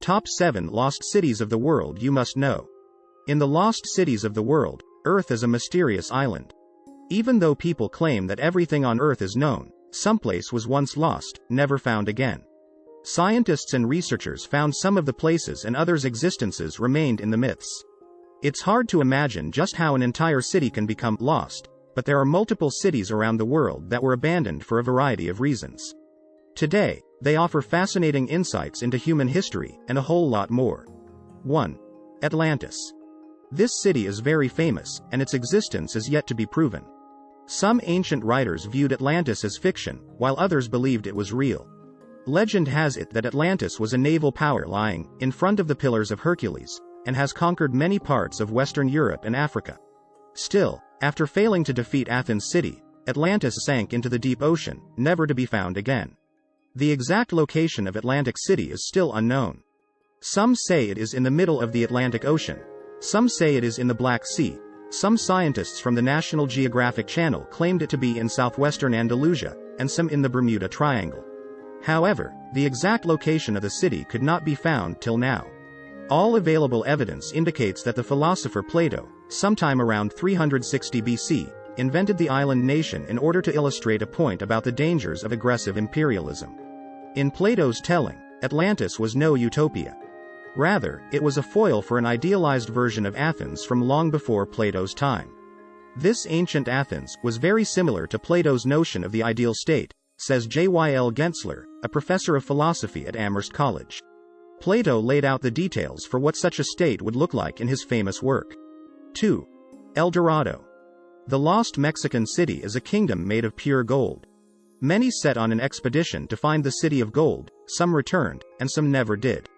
Top 7 Lost Cities of the World You Must Know. In the lost cities of the world, Earth is a mysterious island. Even though people claim that everything on Earth is known, someplace was once lost, never found again. Scientists and researchers found some of the places and others' existences remained in the myths. It's hard to imagine just how an entire city can become lost, but there are multiple cities around the world that were abandoned for a variety of reasons. Today, they offer fascinating insights into human history, and a whole lot more. 1. Atlantis. This city is very famous, and its existence is yet to be proven. Some ancient writers viewed Atlantis as fiction, while others believed it was real. Legend has it that Atlantis was a naval power lying in front of the Pillars of Hercules, and has conquered many parts of Western Europe and Africa. Still, after failing to defeat Athens city, Atlantis sank into the deep ocean, never to be found again. The exact location of Atlantic City is still unknown. Some say it is in the middle of the Atlantic Ocean. Some say it is in the Black Sea. Some scientists from the National Geographic Channel claimed it to be in southwestern Andalusia, and some in the Bermuda Triangle. However, the exact location of the city could not be found till now. All available evidence indicates that the philosopher Plato, sometime around 360 BC, invented the island nation in order to illustrate a point about the dangers of aggressive imperialism. In Plato's telling, Atlantis was no utopia. Rather, it was a foil for an idealized version of Athens from long before Plato's time. This ancient Athens was very similar to Plato's notion of the ideal state, says J.Y.L. Gensler, a professor of philosophy at Amherst College. Plato laid out the details for what such a state would look like in his famous work. 2. El Dorado. The lost Mexican city is a kingdom made of pure gold. Many set on an expedition to find the city of gold, some returned, and some never did.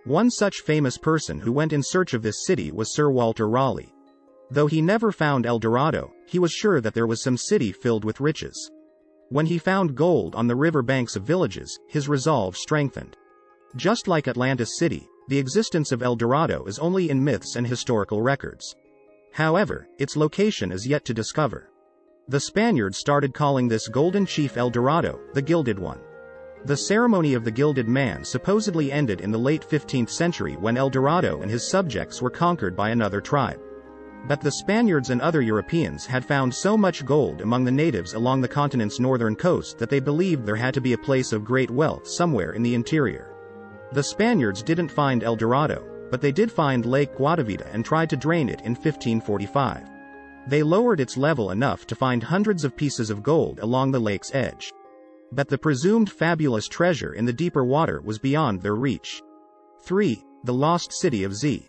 One such famous person who went in search of this city was Sir Walter Raleigh. Though he never found El Dorado, he was sure that there was some city filled with riches. When he found gold on the river banks of villages, his resolve strengthened. Just like Atlantis City, the existence of El Dorado is only in myths and historical records. However, its location is yet to discover. The Spaniards started calling this golden chief El Dorado, the Gilded One. The ceremony of the Gilded Man supposedly ended in the late 15th century when El Dorado and his subjects were conquered by another tribe. But the Spaniards and other Europeans had found so much gold among the natives along the continent's northern coast that they believed there had to be a place of great wealth somewhere in the interior. The Spaniards didn't find El Dorado, but they did find Lake Guatavita and tried to drain it in 1545. They lowered its level enough to find hundreds of pieces of gold along the lake's edge. But the presumed fabulous treasure in the deeper water was beyond their reach. 3. The Lost City of Z.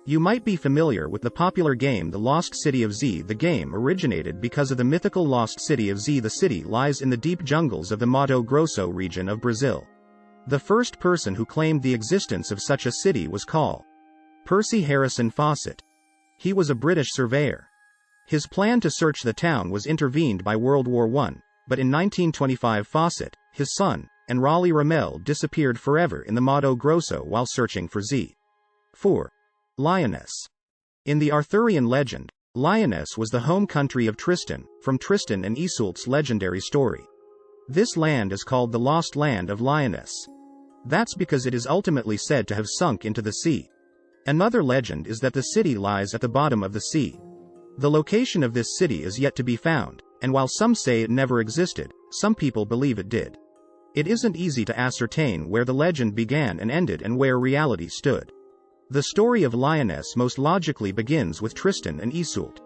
You might be familiar with the popular game The Lost City of Z. The game originated because of the mythical Lost City of Z. The city lies in the deep jungles of the Mato Grosso region of Brazil. The first person who claimed the existence of such a city was called Percy Harrison Fawcett. He was a British surveyor. His plan to search the town was intervened by World War I, but in 1925 Fawcett, his son, and Raleigh Ramel disappeared forever in the Mato Grosso while searching for Z. 4. Lyonesse. In the Arthurian legend, Lyonesse was the home country of Tristan, from Tristan and Isolde's legendary story. This land is called the Lost Land of Lyonesse. That's because it is ultimately said to have sunk into the sea. Another legend is that the city lies at the bottom of the sea. The location of this city is yet to be found, and while some say it never existed, some people believe it did. It isn't easy to ascertain where the legend began and ended and where reality stood. The story of Lyonesse most logically begins with Tristan and Isolde.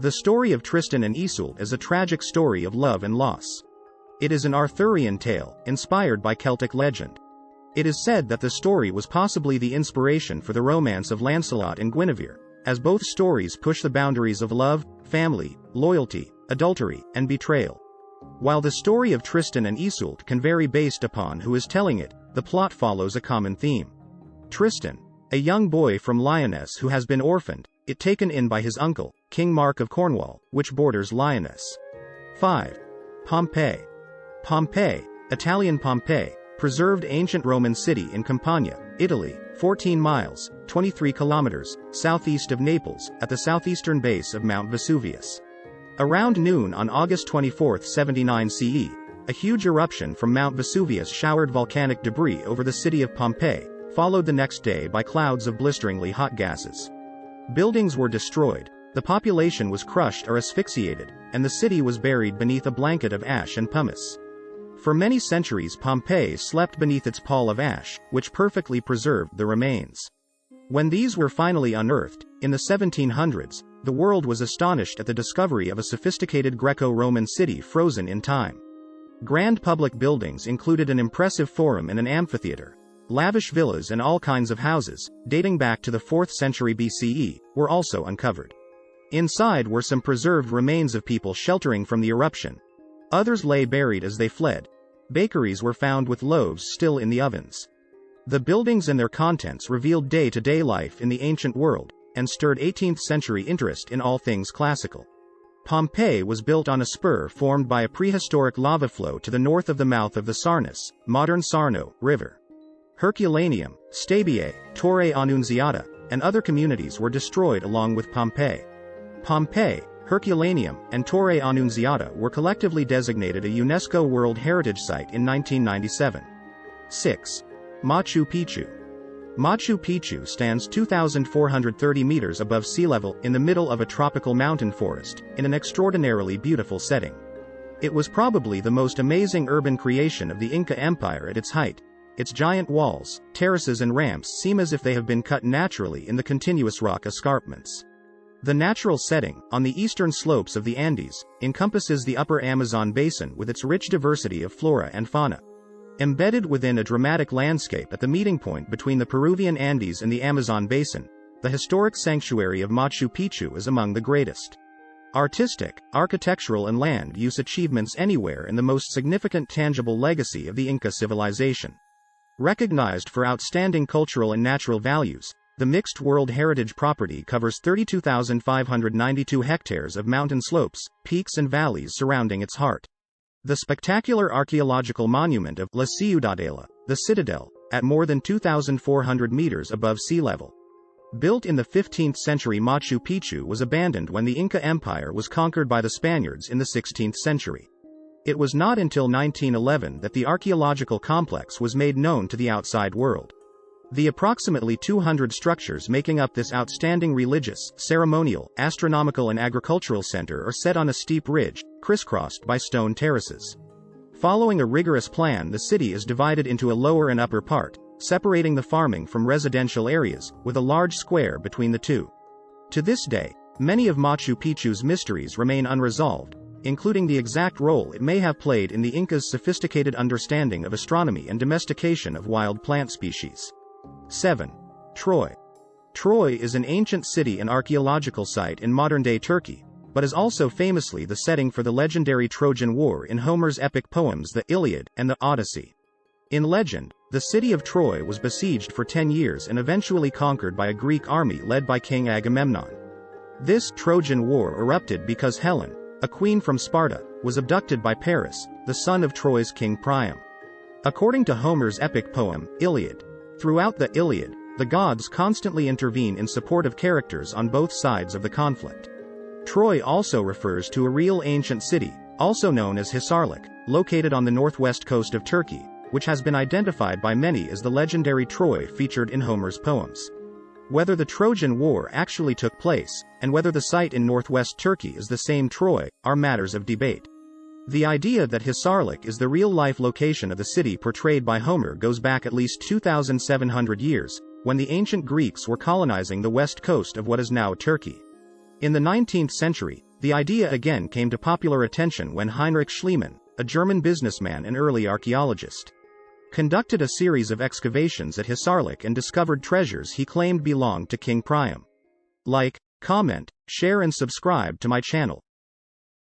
The story of Tristan and Isolde is a tragic story of love and loss. It is an Arthurian tale, inspired by Celtic legend. It is said that the story was possibly the inspiration for the romance of Lancelot and Guinevere, as both stories push the boundaries of love, family, loyalty, adultery, and betrayal. While the story of Tristan and Isolde can vary based upon who is telling it, the plot follows a common theme. Tristan, a young boy from Lyonesse who has been orphaned, is taken in by his uncle, King Mark of Cornwall, which borders Lyonesse. 5. Pompeii. Pompeii, Italian Pompeii, preserved ancient Roman city in Campania, Italy, 14 miles, 23 kilometers, southeast of Naples, at the southeastern base of Mount Vesuvius. Around noon on August 24, 79 CE, a huge eruption from Mount Vesuvius showered volcanic debris over the city of Pompeii, followed the next day by clouds of blisteringly hot gases. Buildings were destroyed, the population was crushed or asphyxiated, and the city was buried beneath a blanket of ash and pumice. For many centuries Pompeii slept beneath its pall of ash, which perfectly preserved the remains. When these were finally unearthed, in the 1700s, the world was astonished at the discovery of a sophisticated Greco-Roman city frozen in time. Grand public buildings included an impressive forum and an amphitheater. Lavish villas and all kinds of houses, dating back to the 4th century BCE, were also uncovered. Inside were some preserved remains of people sheltering from the eruption. Others lay buried as they fled. Bakeries were found with loaves still in the ovens. The buildings and their contents revealed day-to-day life in the ancient world, and stirred 18th century interest in all things classical. Pompeii was built on a spur formed by a prehistoric lava flow to the north of the mouth of the Sarnus, modern Sarno, river. Herculaneum, Stabiae, Torre Annunziata, and other communities were destroyed along with Pompeii. Pompeii, Herculaneum, and Torre Annunziata were collectively designated a UNESCO World Heritage Site in 1997. 6. Machu Picchu. Machu Picchu stands 2,430 meters above sea level in the middle of a tropical mountain forest, in an extraordinarily beautiful setting. It was probably the most amazing urban creation of the Inca Empire at its height. Its giant walls, terraces and ramps seem as if they have been cut naturally in the continuous rock escarpments. The natural setting, on the eastern slopes of the Andes, encompasses the upper Amazon basin with its rich diversity of flora and fauna. Embedded within a dramatic landscape at the meeting point between the Peruvian Andes and the Amazon basin, the historic sanctuary of Machu Picchu is among the greatest artistic, architectural and land use achievements anywhere and the most significant tangible legacy of the Inca civilization. Recognized for outstanding cultural and natural values, the mixed World Heritage property covers 32,592 hectares of mountain slopes, peaks and valleys surrounding its heart. The spectacular archaeological monument of La Ciudadela, the Citadel, at more than 2,400 meters above sea level. Built in the 15th century, Machu Picchu was abandoned when the Inca Empire was conquered by the Spaniards in the 16th century. It was not until 1911 that the archaeological complex was made known to the outside world. The approximately 200 structures making up this outstanding religious, ceremonial, astronomical and agricultural center are set on a steep ridge, crisscrossed by stone terraces. Following a rigorous plan, the city is divided into a lower and upper part, separating the farming from residential areas, with a large square between the two. To this day, many of Machu Picchu's mysteries remain unresolved, including the exact role it may have played in the Incas' sophisticated understanding of astronomy and domestication of wild plant species. 7. Troy. Troy is an ancient city and archaeological site in modern-day Turkey, but is also famously the setting for the legendary Trojan War in Homer's epic poems the Iliad and the Odyssey. In legend, the city of Troy was besieged for 10 years and eventually conquered by a Greek army led by King Agamemnon. This Trojan War erupted because Helen, a queen from Sparta, was abducted by Paris, the son of Troy's king Priam. According to Homer's epic poem, Iliad, throughout the Iliad, the gods constantly intervene in support of characters on both sides of the conflict. Troy also refers to a real ancient city, also known as Hisarlik, located on the northwest coast of Turkey, which has been identified by many as the legendary Troy featured in Homer's poems. Whether the Trojan War actually took place, and whether the site in northwest Turkey is the same Troy, are matters of debate. The idea that Hisarlik is the real-life location of the city portrayed by Homer goes back at least 2,700 years, when the ancient Greeks were colonizing the west coast of what is now Turkey. In the 19th century, the idea again came to popular attention when Heinrich Schliemann, a German businessman and early archaeologist, conducted a series of excavations at Hisarlik and discovered treasures he claimed belonged to King Priam. Like, comment, share and subscribe to my channel.